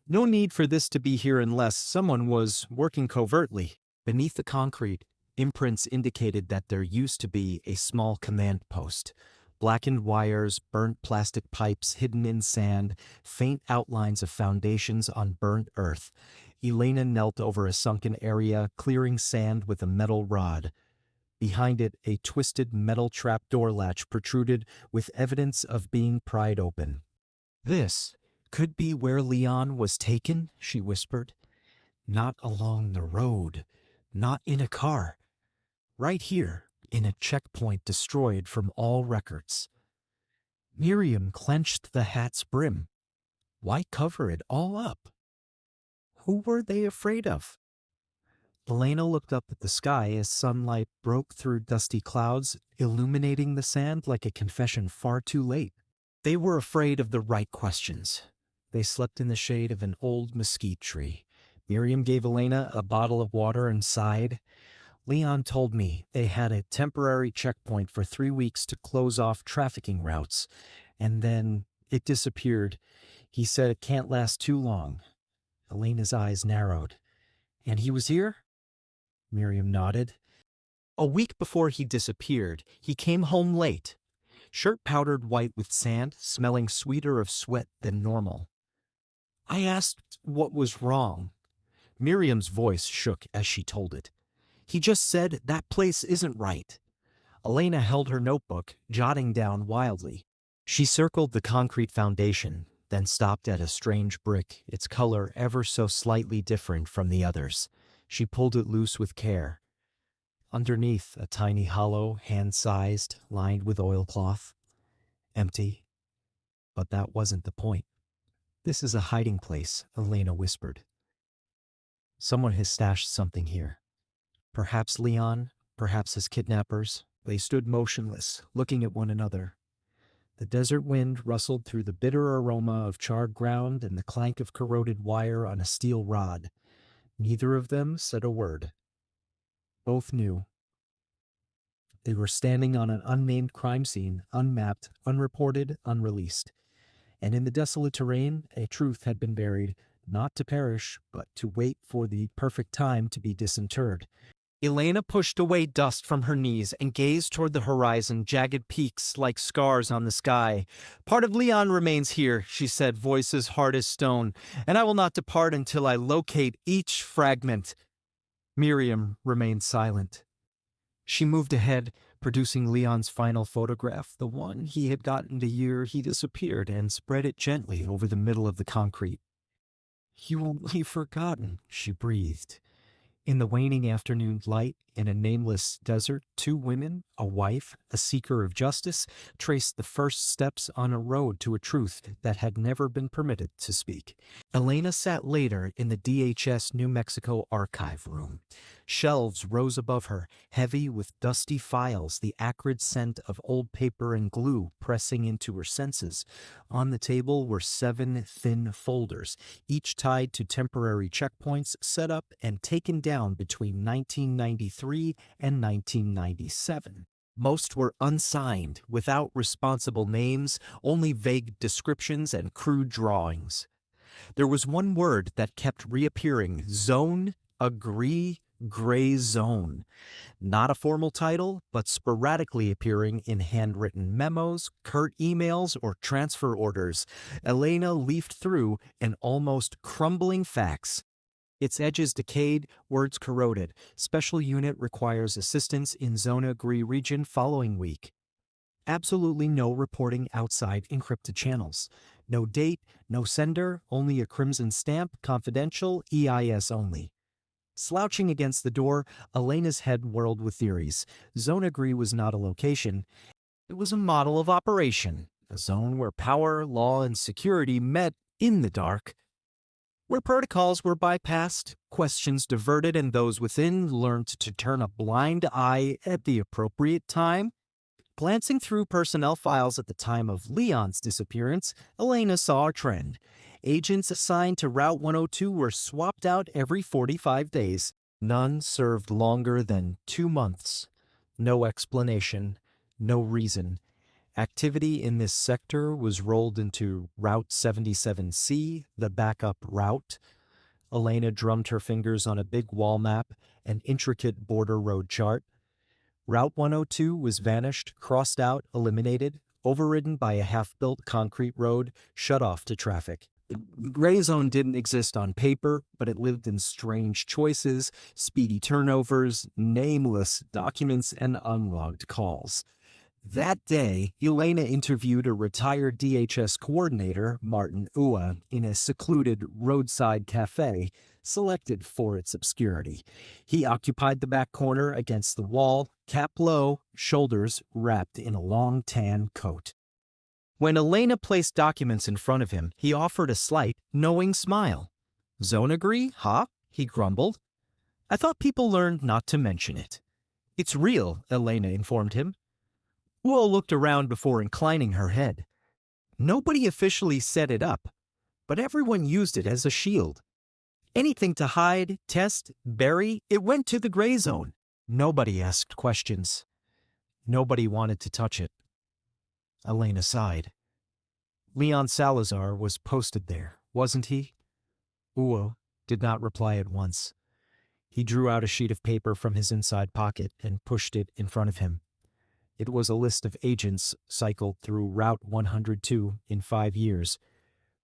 No need for this to be here unless someone was working covertly. Beneath the concrete, imprints indicated that there used to be a small command post. Blackened wires, burnt plastic pipes hidden in sand, faint outlines of foundations on burnt earth. Elena knelt over a sunken area, clearing sand with a metal rod. Behind it, a twisted metal trapdoor latch protruded with evidence of being pried open. "This could be where Leon was taken," she whispered. "Not along the road, not in a car. Right here, in a checkpoint destroyed from all records." Miriam clenched the hat's brim. Why cover it all up? Who were they afraid of? Elena looked up at the sky as sunlight broke through dusty clouds, illuminating the sand like a confession far too late. They were afraid of the right questions. They slept in the shade of an old mesquite tree. Miriam gave Elena a bottle of water and sighed. "Leon told me they had a temporary checkpoint for 3 weeks to close off trafficking routes, and then it disappeared. He said it can't last too long." Elena's eyes narrowed. "And he was here?" Miriam nodded. "A week before he disappeared, he came home late. Shirt powdered white with sand, smelling sweeter of sweat than normal. I asked what was wrong." Miriam's voice shook as she told it. "He just said that place isn't right." Elena held her notebook, jotting down wildly. She circled the concrete foundation, then stopped at a strange brick, its color ever so slightly different from the others. She pulled it loose with care. Underneath, a tiny hollow, hand-sized, lined with oilcloth. Empty. But that wasn't the point. "This is a hiding place," Elena whispered. "Someone has stashed something here. Perhaps Leon, perhaps his kidnappers." They stood motionless, looking at one another. The desert wind rustled through the bitter aroma of charred ground and the clank of corroded wire on a steel rod. Neither of them said a word. Both knew. They were standing on an unnamed crime scene, unmapped, unreported, unreleased. And in the desolate terrain, a truth had been buried, not to perish, but to wait for the perfect time to be disinterred. Elena pushed away dust from her knees and gazed toward the horizon, jagged peaks like scars on the sky. "Part of Leon remains here," she said, voices hard as stone, "and I will not depart until I locate each fragment." Miriam remained silent. She moved ahead, producing Leon's final photograph, the one he had gotten the year he disappeared, and spread it gently over the middle of the concrete. "You won't be forgotten," she breathed. In the waning afternoon light, in a nameless desert, 2 women, a wife, a seeker of justice, traced the first steps on a road to a truth that had never been permitted to speak. Elena sat later in the DHS New Mexico archive room. Shelves rose above her, heavy with dusty files, the acrid scent of old paper and glue pressing into her senses. On the table were 7 thin folders, each tied to temporary checkpoints set up and taken down between 1993 and 1997. Most were unsigned, without responsible names, only vague descriptions and crude drawings. There was one word that kept reappearing: zone, agree, gray zone. Not a formal title, but sporadically appearing in handwritten memos, curt emails, or transfer orders. Elena leafed through an almost crumbling fax. Its edges decayed, words corroded. Special unit requires assistance in Zone Agree region following week. Absolutely no reporting outside encrypted channels. No date, no sender, only a crimson stamp, confidential, EIS only. Slouching against the door, Elena's head whirled with theories. Zone Agree was not a location. It was a model of operation, a zone where power, law, and security met in the dark, where protocols were bypassed, questions diverted, and those within learned to turn a blind eye at the appropriate time. Glancing through personnel files at the time of Leon's disappearance, Elena saw a trend. Agents assigned to Route 102 were swapped out every 45 days. None served longer than 2 months. No explanation, no reason. Activity in this sector was rolled into Route 77C, the backup route. Elena drummed her fingers on a big wall map, an intricate border road chart. Route 102 was vanished, crossed out, eliminated, overridden by a half-built concrete road shut off to traffic. The gray zone didn't exist on paper, but it lived in strange choices, speedy turnovers, nameless documents, and unlogged calls. That day, Elena interviewed a retired DHS coordinator, Martin Ua, in a secluded roadside cafe, selected for its obscurity. He occupied the back corner against the wall, cap low, shoulders wrapped in a long tan coat. When Elena placed documents in front of him, he offered a slight, knowing smile. "Zone agree, huh?" he grumbled. "I thought people learned not to mention it." "It's real," Elena informed him. Ua looked around before inclining her head. Nobody officially set it up, but everyone used it as a shield. Anything to hide, test, bury, it went to the gray zone. Nobody asked questions. Nobody wanted to touch it. Elena sighed. Leon Salazar was posted there, wasn't he? Ua did not reply at once. He drew out a sheet of paper from his inside pocket and pushed it in front of him. It was a list of agents cycled through Route 102 in 5 years.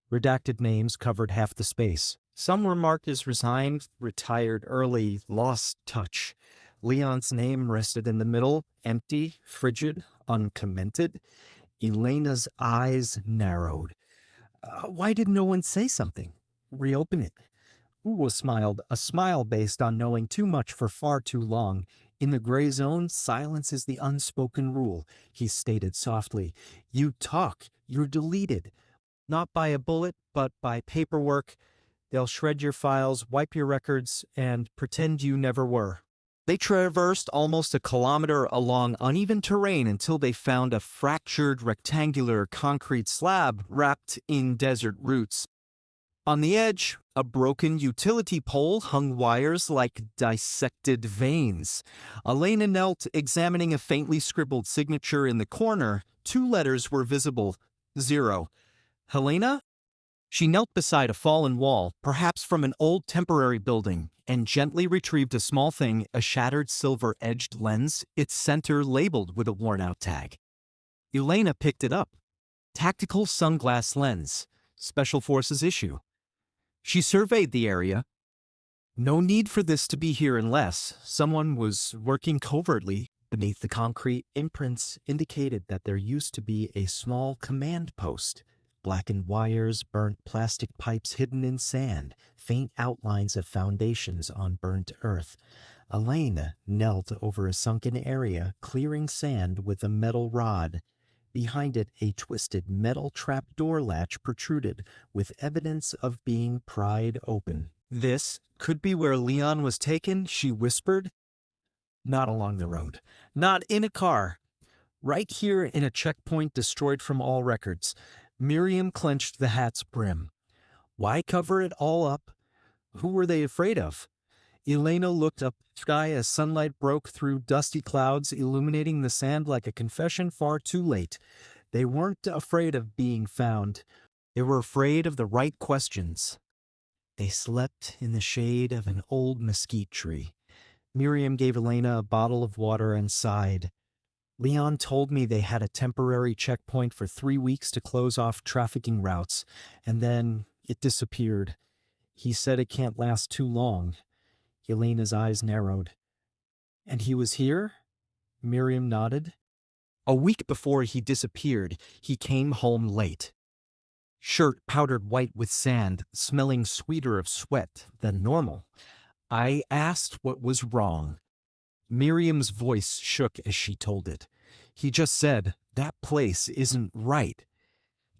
Redacted names covered half the space. Some were marked as resigned, retired early, lost touch. Leon's name rested in the middle, empty, frigid, uncommented. Elena's eyes narrowed. Why did no one say something? Reopen it. Ua smiled, a smile based on knowing too much for far too long. In the gray zone, silence is the unspoken rule, he stated softly. You talk, you're deleted. Not by a bullet, but by paperwork. They'll shred your files, wipe your records, and pretend you never were. They traversed almost a kilometer along uneven terrain until they found a fractured rectangular concrete slab wrapped in desert roots. On the edge, a broken utility pole hung wires like dissected veins. Elena knelt, examining a faintly scribbled signature in the corner. 2 letters were visible. 0. Helena? She knelt beside a fallen wall, perhaps from an old temporary building, and gently retrieved a small thing, a shattered silver-edged lens, its center labeled with a worn-out tag. Elena picked it up. Tactical sunglass lens. Special Forces issue. She surveyed the area. No need for this to be here unless someone was working covertly. Beneath the concrete, imprints indicated that there used to be a small command post. Blackened wires, burnt plastic pipes hidden in sand, faint outlines of foundations on burnt earth. Elena knelt over a sunken area, clearing sand with a metal rod. Behind it, a twisted metal trapdoor latch protruded, with evidence of being pried open. This could be where Leon was taken, she whispered. Not along the road. Not in a car. Right here in a checkpoint destroyed from all records. Miriam clenched the hat's brim. Why cover it all up? Who were they afraid of? Elena looked up at the sky as sunlight broke through dusty clouds, illuminating the sand like a confession far too late. They weren't afraid of being found. They were afraid of the right questions. They slept in the shade of an old mesquite tree. Miriam gave Elena a bottle of water and sighed. Leon told me they had a temporary checkpoint for 3 weeks to close off trafficking routes, and then it disappeared. He said it can't last too long. Elena's eyes narrowed. And he was here? Miriam nodded. A week before he disappeared, he came home late. Shirt powdered white with sand, smelling sweeter of sweat than normal. I asked what was wrong. Miriam's voice shook as she told it. He just said, that place isn't right.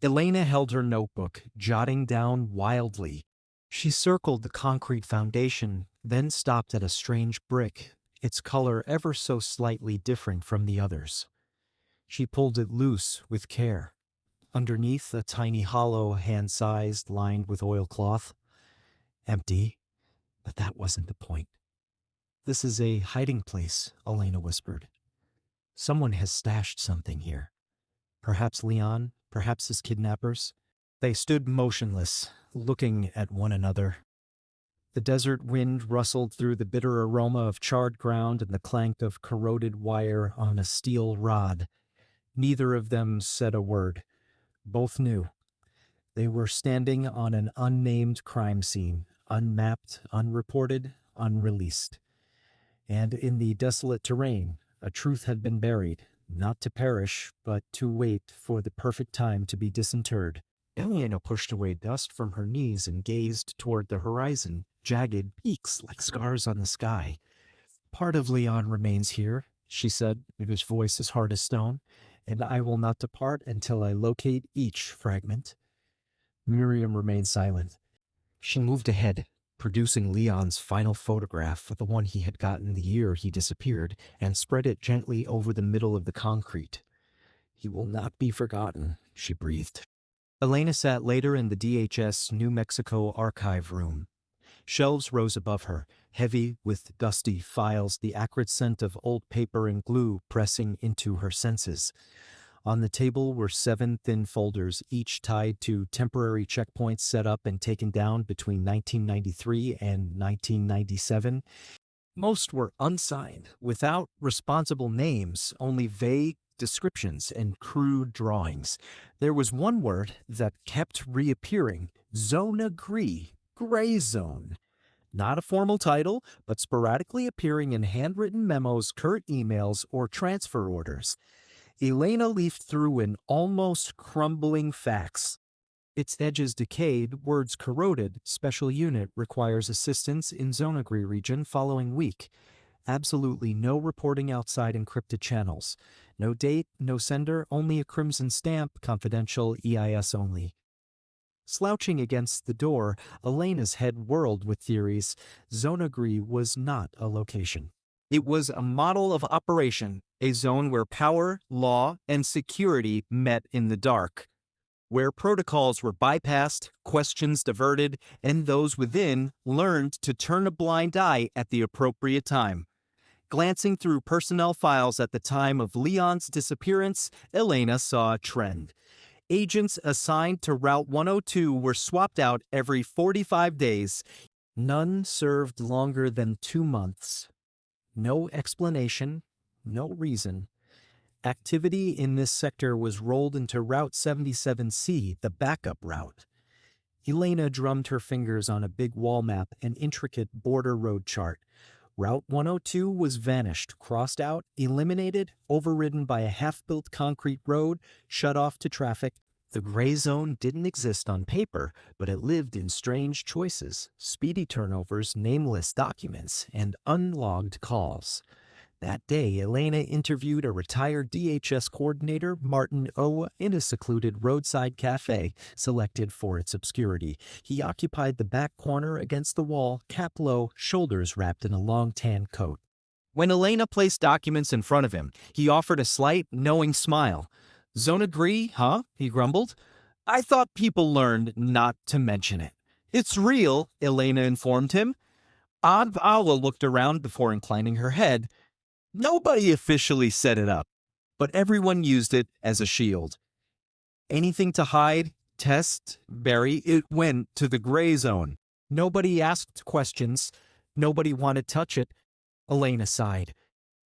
Elena held her notebook, jotting down wildly. She circled the concrete foundation, then stopped at a strange brick, its color ever so slightly different from the others. She pulled it loose with care. Underneath, a tiny hollow, hand-sized, lined with oilcloth. Empty, but that wasn't the point. "This is a hiding place," Elena whispered. "Someone has stashed something here. Perhaps Leon, perhaps his kidnappers." They stood motionless, looking at one another. The desert wind rustled through the bitter aroma of charred ground and the clank of corroded wire on a steel rod. Neither of them said a word. Both knew. They were standing on an unnamed crime scene, unmapped, unreported, unreleased. And in the desolate terrain, a truth had been buried, not to perish, but to wait for the perfect time to be disinterred. Elena pushed away dust from her knees and gazed toward the horizon, jagged peaks like scars on the sky. "Part of Leon remains here," she said, his voice as hard as stone, "and I will not depart until I locate each fragment." Miriam remained silent. She moved ahead, producing Leon's final photograph, the one he had gotten the year he disappeared, and spread it gently over the middle of the concrete. "He will not be forgotten," she breathed. Elena sat later in the DHS New Mexico archive room. Shelves rose above her, heavy with dusty files, the acrid scent of old paper and glue pressing into her senses. On the table were 7 thin folders, each tied to temporary checkpoints set up and taken down between 1993 and 1997. Most were unsigned, without responsible names, only vague descriptions and crude drawings. There was one word that kept reappearing: Zone-Agree, Gray Zone. Not a formal title, but sporadically appearing in handwritten memos, curt emails, or transfer orders. Elena leafed through an almost crumbling fax. Its edges decayed, words corroded. Special unit requires assistance in Zone-Agree region following week. Absolutely no reporting outside encrypted channels. No date, no sender, only a crimson stamp, confidential, EIS only. Slouching against the door, Elena's head whirled with theories. Zone-Agree was not a location. It was a model of operation, a zone where power, law, and security met in the dark, where protocols were bypassed, questions diverted, and those within learned to turn a blind eye at the appropriate time. Glancing through personnel files at the time of Leon's disappearance, Elena saw a trend. Agents assigned to Route 102 were swapped out every 45 days. None served longer than 2 months. No explanation, no reason. Activity in this sector was rolled into Route 77C, the backup route. Elena drummed her fingers on a big wall map, an intricate border road chart. Route 102 was vanished, crossed out, eliminated, overridden by a half-built concrete road, shut off to traffic. The gray zone didn't exist on paper, but it lived in strange choices, speedy turnovers, nameless documents, and unlogged calls. That day, Elena interviewed a retired DHS coordinator, Martin O., in a secluded roadside cafe, selected for its obscurity. He occupied the back corner against the wall, cap low, shoulders wrapped in a long tan coat. When Elena placed documents in front of him, he offered a slight, knowing smile. "Zone-Agree, huh?" he grumbled. "I thought people learned not to mention it." "It's real," Elena informed him. Aunt Aula looked around before inclining her head. "Nobody officially set it up, but everyone used it as a shield. Anything to hide, test, bury, it went to the gray zone. Nobody asked questions. Nobody wanted to touch it." Elena sighed.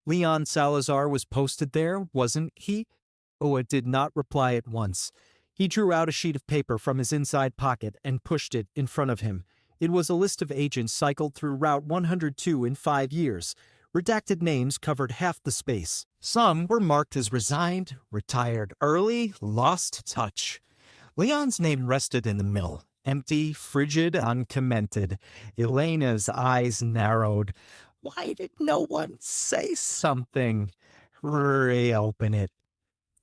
"Leon Salazar was posted there, wasn't he?" Oa did not reply at once. He drew out a sheet of paper from his inside pocket and pushed it in front of him. It was a list of agents cycled through Route 102 in 5 years. Redacted names covered half the space. Some were marked as resigned, retired early, lost touch. Leon's name rested in the middle, empty, frigid, uncommented. Elena's eyes narrowed. Why did no one say something? Reopen it.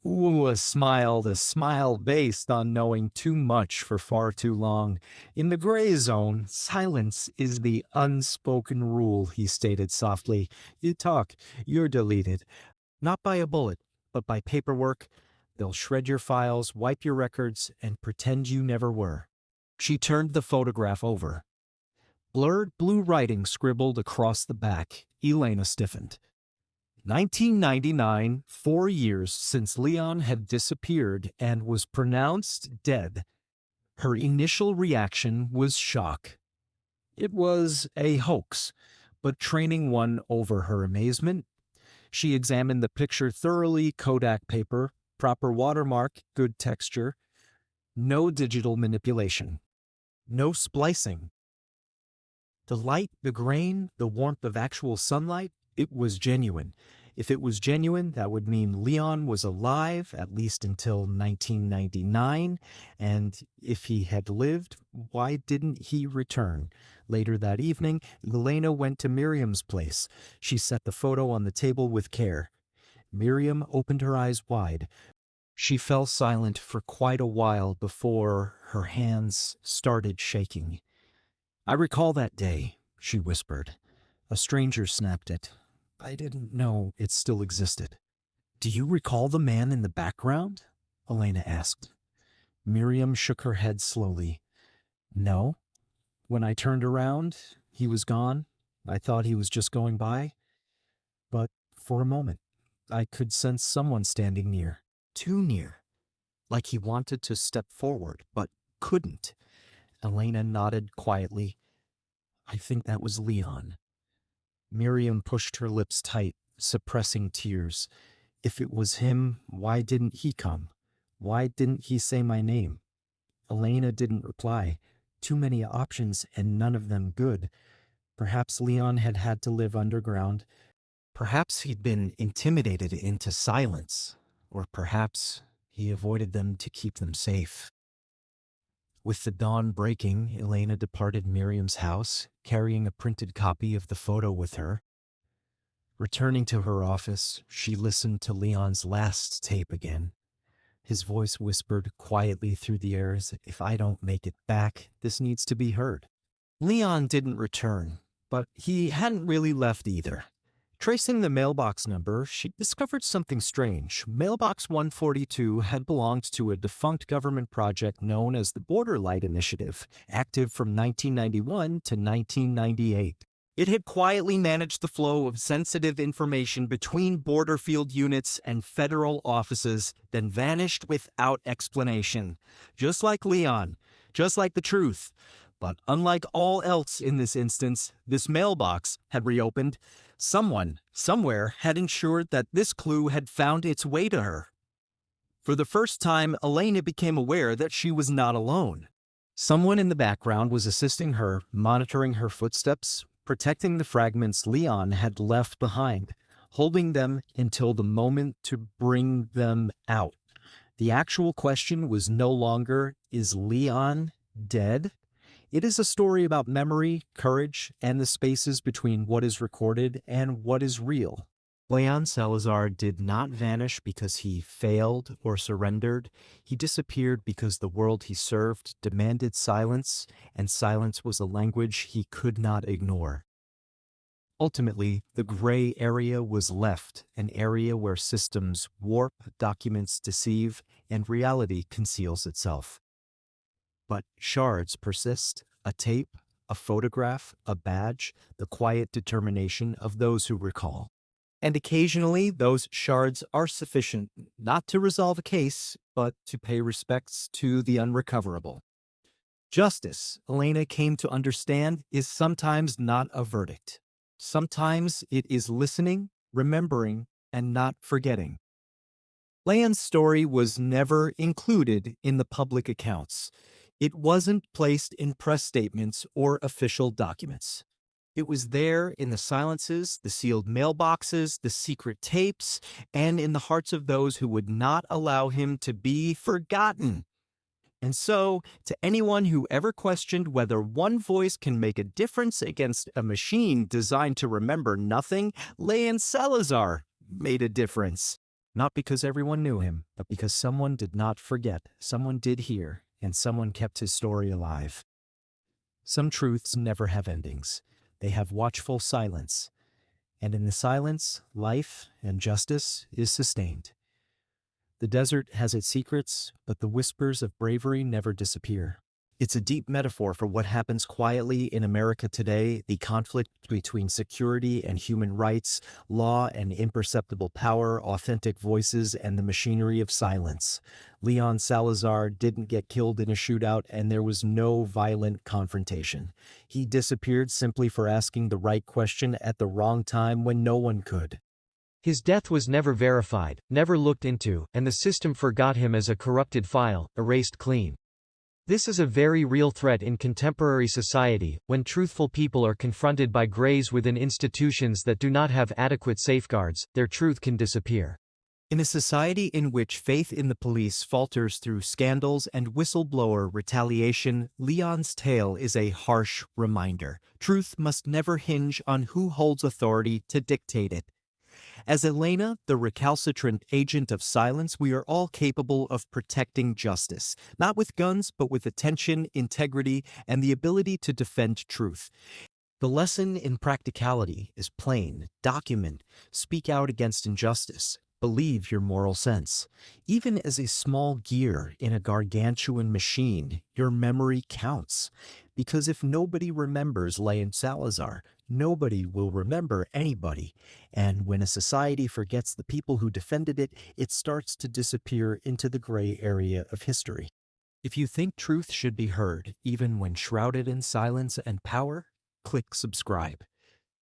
Ua smiled, a smile based on knowing too much for far too long. "In the gray zone, silence is the unspoken rule," he stated softly. "You talk, you're deleted. Not by a bullet, but by paperwork, they'll shred your files, wipe your records, and pretend you never were. She turned the photograph over. Blurred blue writing scribbled across the back. Elena stiffened. 1999, 4 years since Leon had disappeared and was pronounced dead. Her initial reaction was shock. It was a hoax, but training won over her amazement. She examined the picture thoroughly, Kodak paper, proper watermark, good texture. No digital manipulation. No splicing. The light, the grain, the warmth of actual sunlight, it was genuine. If it was genuine, that would mean Leon was alive, at least until 1999, and if he had lived, why didn't he return? Later that evening, Elena went to Miriam's place. She set the photo on the table with care. Miriam opened her eyes wide. She fell silent for quite a while before her hands started shaking. "I recall that day," she whispered. "A stranger snapped it. I didn't know it still existed." "Do you recall the man in the background?" Elena asked. Miriam shook her head slowly. "No. When I turned around, he was gone. I thought he was just going by. But for a moment, I could sense someone standing near. Too near. Like he wanted to step forward, but couldn't." Elena nodded quietly. "I think that was Leon." Miriam pushed her lips tight, suppressing tears. If it was him, why didn't he come? Why didn't he say my name? Elena didn't reply. Too many options, and none of them good. Perhaps Leon had had to live underground. Perhaps he'd been intimidated into silence. Or perhaps he avoided them to keep them safe. With the dawn breaking, Elena departed Miriam's house, carrying a printed copy of the photo with her. Returning to her office, she listened to Leon's last tape again. His voice whispered quietly through the airs, "If I don't make it back, this needs to be heard." Leon didn't return, but he hadn't really left either. Tracing the mailbox number, she discovered something strange. Mailbox 142 had belonged to a defunct government project known as the Border Light Initiative, active from 1991 to 1998. It had quietly managed the flow of sensitive information between border field units and federal offices, then vanished without explanation. Just like Leon, just like the truth. But unlike all else in this instance, this mailbox had reopened. Someone, somewhere, had ensured that this clue had found its way to her. For the first time, Elena became aware that she was not alone. Someone in the background was assisting her, monitoring her footsteps, protecting the fragments Leon had left behind, holding them until the moment to bring them out. The actual question was no longer, is Leon dead? It is a story about memory, courage, and the spaces between what is recorded and what is real. Leon Salazar did not vanish because he failed or surrendered. He disappeared because the world he served demanded silence, and silence was a language he could not ignore. Ultimately, the gray area was left, an area where systems warp, documents deceive, and reality conceals itself. But shards persist, a tape, a photograph, a badge, the quiet determination of those who recall. And occasionally, those shards are sufficient not to resolve a case, but to pay respects to the unrecoverable. Justice, Elena came to understand, is sometimes not a verdict. Sometimes it is listening, remembering, and not forgetting. Leon's story was never included in the public accounts. It wasn't placed in press statements or official documents. It was there in the silences, the sealed mailboxes, the secret tapes, and in the hearts of those who would not allow him to be forgotten. And so, to anyone who ever questioned whether one voice can make a difference against a machine designed to remember nothing, Leon Salazar made a difference. Not because everyone knew him, but because someone did not forget, someone did hear, and someone kept his story alive. Some truths never have endings. They have watchful silence. And in the silence, life and justice is sustained. The desert has its secrets, but the whispers of bravery never disappear. It's a deep metaphor for what happens quietly in America today, the conflict between security and human rights, law and imperceptible power, authentic voices, and the machinery of silence. Leon Salazar didn't get killed in a shootout, and there was no violent confrontation. He disappeared simply for asking the right question at the wrong time when no one could. His death was never verified, never looked into, and the system forgot him as a corrupted file, erased clean. This is a very real threat in contemporary society, when truthful people are confronted by grays within institutions that do not have adequate safeguards, their truth can disappear. In a society in which faith in the police falters through scandals and whistleblower retaliation, Leon's tale is a harsh reminder. Truth must never hinge on who holds authority to dictate it. As Elena, the recalcitrant agent of silence, we are all capable of protecting justice, not with guns, but with attention, integrity, and the ability to defend truth. The lesson in practicality is plain: document, speak out against injustice, believe your moral sense. Even as a small gear in a gargantuan machine, your memory counts. Because if nobody remembers Leon Salazar, nobody will remember anybody. And when a society forgets the people who defended it, it starts to disappear into the gray area of history. If you think truth should be heard, even when shrouded in silence and power, click subscribe.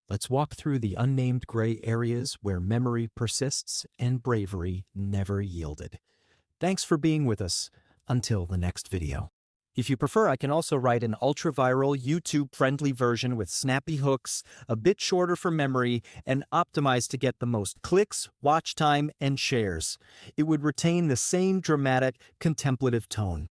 Let's walk through the unnamed gray areas where memory persists and bravery never yielded. Thanks for being with us. Until the next video. If you prefer, I can also write an ultra-viral, YouTube-friendly version with snappy hooks, a bit shorter for memory, and optimized to get the most clicks, watch time, and shares. It would retain the same dramatic, contemplative tone.